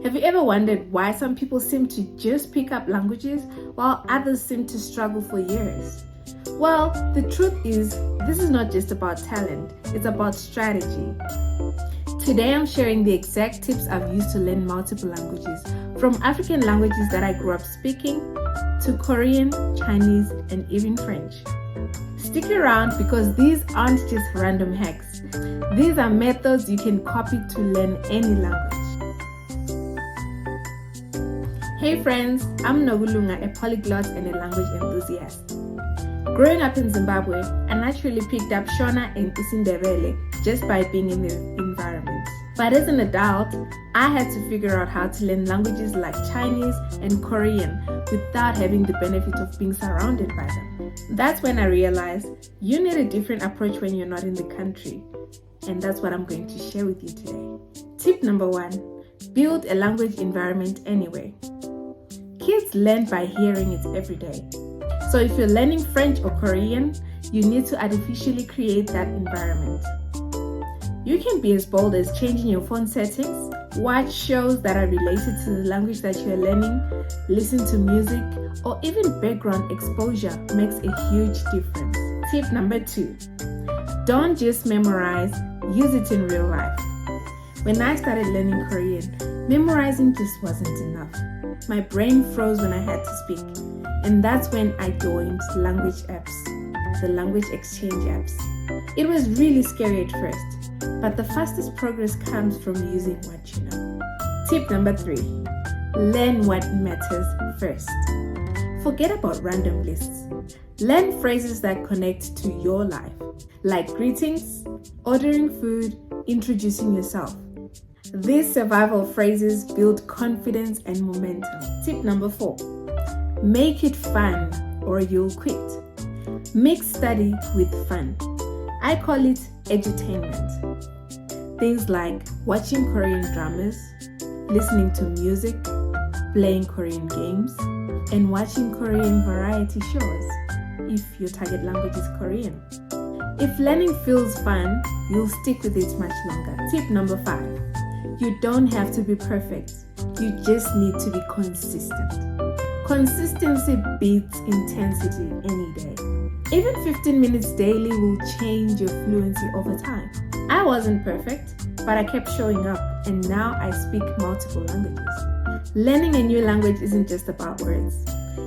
Have you ever wondered why some people seem to just pick up languages while others seem to struggle for years? Well, the truth is, this is not just about talent, it's about strategy. Today I'm sharing the exact tips I've used to learn multiple languages, from African languages that I grew up speaking, to Korean, Chinese, and even French. Stick around because these aren't just random hacks. These are methods you can copy to learn any language. Hey friends, I'm Nogulunga, a polyglot and a language enthusiast. Growing up in Zimbabwe, I naturally picked up Shona and Ndebele just by being in the environment. But as an adult, I had to figure out how to learn languages like Chinese and Korean without having the benefit of being surrounded by them. That's when I realized you need a different approach when you're not in the country. And that's what I'm going to share with you today. Tip number 1, build a language environment anyway. Kids learn by hearing it every day. So if you're learning French or Korean, you need to artificially create that environment. You can be as bold as changing your phone settings, watch shows that are related to the language that you're learning, listen to music, or even background exposure makes a huge difference. Tip number 2, don't just memorize, use it in real life. When I started learning Korean, memorizing just wasn't enough. My brain froze when I had to speak, and that's when I joined language apps, the language exchange apps. It was really scary at first, but the fastest progress comes from using what you know. Tip number 3, learn what matters first. Forget about random lists. Learn phrases that connect to your life, like greetings, ordering food, introducing yourself. These survival phrases build confidence and momentum. Tip number 4, make it fun or you'll quit. Mix study with fun. I call it edutainment. Things like watching Korean dramas, listening to music, playing Korean games, and watching Korean variety shows if your target language is Korean. If learning feels fun, you'll stick with it much longer. Tip number 5, you don't have to be perfect. You just need to be consistent. Consistency beats intensity any day. Even 15 minutes daily will change your fluency over time. I wasn't perfect, but I kept showing up, and now I speak multiple languages. Learning a new language isn't just about words.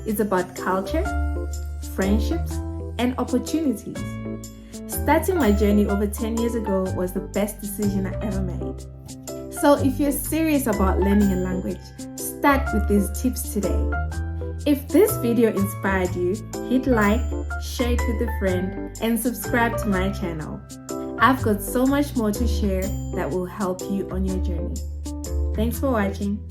It's about culture, friendships, and opportunities. Starting my journey over 10 years ago was the best decision I ever made. So if you're serious about learning a language, start with these tips today. If this video inspired you, hit like, share it with a friend, and subscribe to my channel. I've got so much more to share that will help you on your journey. Thanks for watching.